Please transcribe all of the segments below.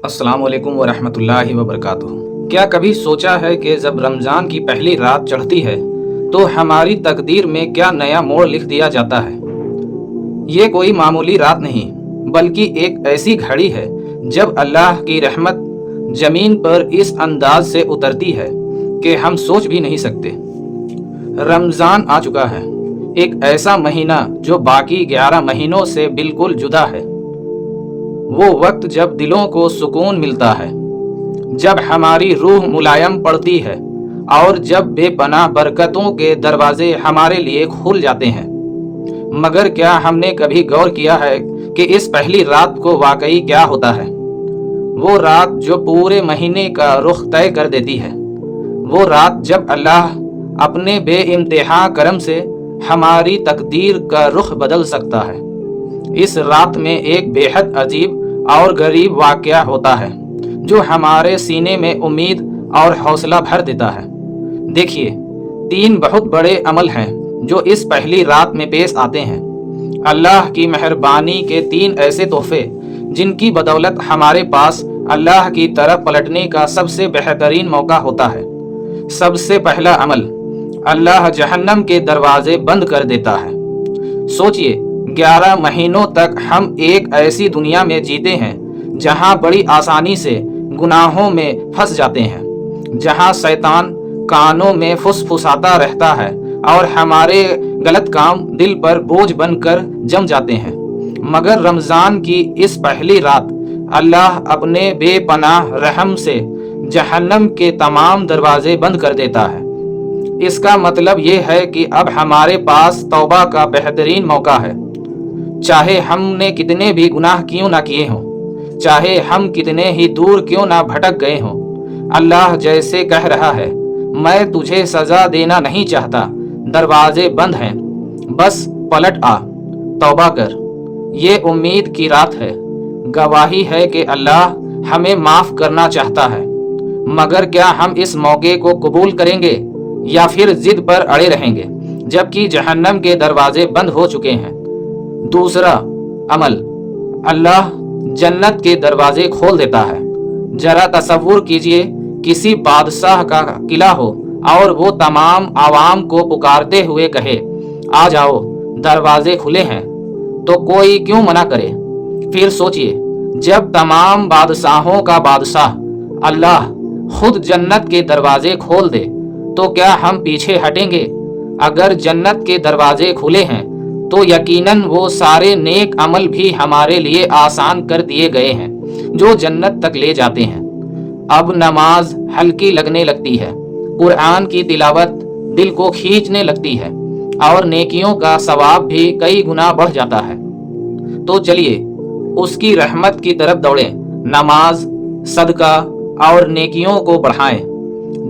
السلام علیکم ورحمۃ اللہ وبرکاتہ۔ کیا کبھی سوچا ہے کہ جب رمضان کی پہلی رات چڑھتی ہے تو ہماری تقدیر میں کیا نیا موڑ لکھ دیا جاتا ہے؟ یہ کوئی معمولی رات نہیں بلکہ ایک ایسی گھڑی ہے جب اللہ کی رحمت زمین پر اس انداز سے اترتی ہے کہ ہم سوچ بھی نہیں سکتے۔ رمضان آ چکا ہے، ایک ایسا مہینہ جو باقی 11 مہینوں سے بالکل جدا ہے۔ وہ وقت جب دلوں کو سکون ملتا ہے، جب ہماری روح ملائم پڑتی ہے اور جب بے پناہ برکتوں کے دروازے ہمارے لیے کھل جاتے ہیں۔ مگر کیا ہم نے کبھی غور کیا ہے کہ اس پہلی رات کو واقعی کیا ہوتا ہے؟ وہ رات جو پورے مہینے کا رخ طے کر دیتی ہے، وہ رات جب اللہ اپنے بے انتہا کرم سے ہماری تقدیر کا رخ بدل سکتا ہے۔ اس رات میں ایک بے حد عجیب اور غریب واقعہ ہوتا ہے جو ہمارے سینے میں امید اور حوصلہ بھر دیتا ہے۔ دیکھیے، 3 بہت بڑے عمل ہیں جو اس پہلی رات میں پیش آتے ہیں۔ اللہ کی مہربانی کے 3 ایسے تحفے جن کی بدولت ہمارے پاس اللہ کی طرف پلٹنے کا سب سے بہترین موقع ہوتا ہے۔ سب سے پہلا عمل، اللہ جہنم کے دروازے بند کر دیتا ہے۔ سوچئے، 11 مہینوں تک ہم ایک ایسی دنیا میں جیتے ہیں جہاں بڑی آسانی سے گناہوں میں پھنس جاتے ہیں، جہاں شیطان کانوں میں پھسپھساتا رہتا ہے اور ہمارے غلط کام دل پر بوجھ بن کر جم جاتے ہیں۔ مگر رمضان کی اس پہلی رات اللہ اپنے بے پناہ رحم سے جہنم کے تمام دروازے بند کر دیتا ہے۔ اس کا مطلب یہ ہے کہ اب ہمارے پاس توبہ کا بہترین موقع ہے۔ چاہے ہم نے کتنے بھی گناہ کیوں نہ کیے ہوں، چاہے ہم کتنے ہی دور کیوں نہ بھٹک گئے ہوں، اللہ جیسے کہہ رہا ہے، میں تجھے سزا دینا نہیں چاہتا، دروازے بند ہیں، بس پلٹ آ، توبہ کر۔ یہ امید کی رات ہے، گواہی ہے کہ اللہ ہمیں معاف کرنا چاہتا ہے۔ مگر کیا ہم اس موقع کو قبول کریں گے یا پھر ضد پر اڑے رہیں گے جبکہ جہنم کے دروازے بند ہو چکے ہیں؟ دوسرا عمل، اللہ جنت کے دروازے کھول دیتا ہے۔ ذرا تصور کیجئے، کسی بادشاہ کا قلعہ ہو اور وہ تمام عوام کو پکارتے ہوئے کہے، آ جاؤ، دروازے کھلے ہیں، تو کوئی کیوں منع کرے؟ پھر سوچئے، جب تمام بادشاہوں کا بادشاہ اللہ خود جنت کے دروازے کھول دے تو کیا ہم پیچھے ہٹیں گے؟ اگر جنت کے دروازے کھلے ہیں تو یقیناً وہ سارے نیک عمل بھی ہمارے لیے آسان کر دیے گئے ہیں جو جنت تک لے جاتے ہیں۔ اب نماز ہلکی لگنے لگتی ہے، قرآن کی تلاوت دل کو کھینچنے لگتی ہے اور نیکیوں کا ثواب بھی کئی گنا بڑھ جاتا ہے۔ تو چلیے اس کی رحمت کی طرف دوڑیں، نماز، صدقہ اور نیکیوں کو بڑھائیں۔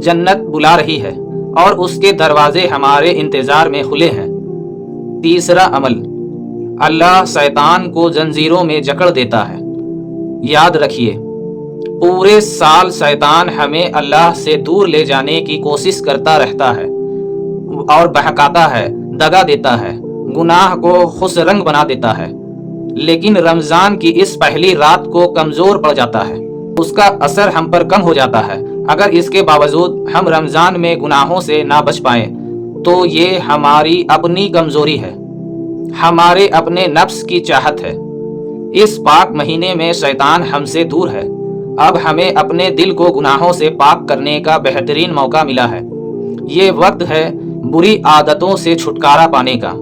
جنت بلا رہی ہے اور اس کے دروازے ہمارے انتظار میں کھلے ہیں۔ تیسرا عمل، اللہ شیطان کو زنجیروں میں جکڑ دیتا ہے۔ یاد رکھیے، پورے سال شیطان ہمیں اللہ سے دور لے جانے کی کوشش کرتا رہتا ہے اور بہکاتا ہے، دغا دیتا ہے، گناہ کو خوش رنگ بنا دیتا ہے۔ لیکن رمضان کی اس پہلی رات کو کمزور پڑ جاتا ہے، اس کا اثر ہم پر کم ہو جاتا ہے۔ اگر اس کے باوجود ہم رمضان میں گناہوں سے نہ بچ پائیں تو یہ ہماری اپنی کمزوری ہے، ہمارے اپنے نفس کی چاہت ہے۔ اس پاک مہینے میں شیطان ہم سے دور ہے۔ اب ہمیں اپنے دل کو گناہوں سے پاک کرنے کا بہترین موقع ملا ہے۔ یہ وقت ہے بری عادتوں سے چھٹکارا پانے کا،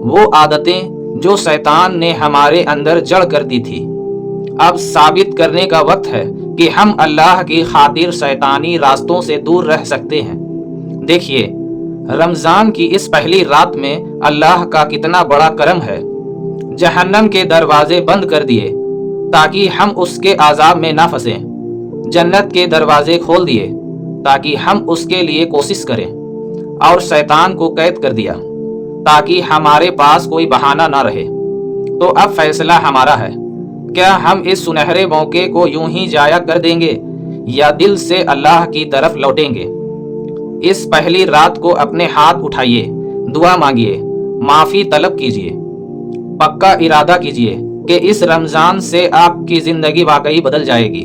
وہ عادتیں جو شیطان نے ہمارے اندر جڑ کر دی تھی۔ اب ثابت کرنے کا وقت ہے کہ ہم اللہ کی خاطر شیطانی راستوں سے دور رہ سکتے ہیں۔ دیکھیے، رمضان کی اس پہلی رات میں اللہ کا کتنا بڑا کرم ہے۔ جہنم کے دروازے بند کر دیے تاکہ ہم اس کے عذاب میں نہ پھنسیں، جنت کے دروازے کھول دیے تاکہ ہم اس کے لیے کوشش کریں، اور شیطان کو قید کر دیا تاکہ ہمارے پاس کوئی بہانہ نہ رہے۔ تو اب فیصلہ ہمارا ہے، کیا ہم اس سنہرے موقع کو یوں ہی ضائع کر دیں گے یا دل سے اللہ کی طرف لوٹیں گے؟ اس پہلی رات کو اپنے ہاتھ اٹھائیے، دعا مانگیے، معافی طلب کیجیے، پکا ارادہ کیجیے کہ اس رمضان سے آپ کی زندگی واقعی بدل جائے گی۔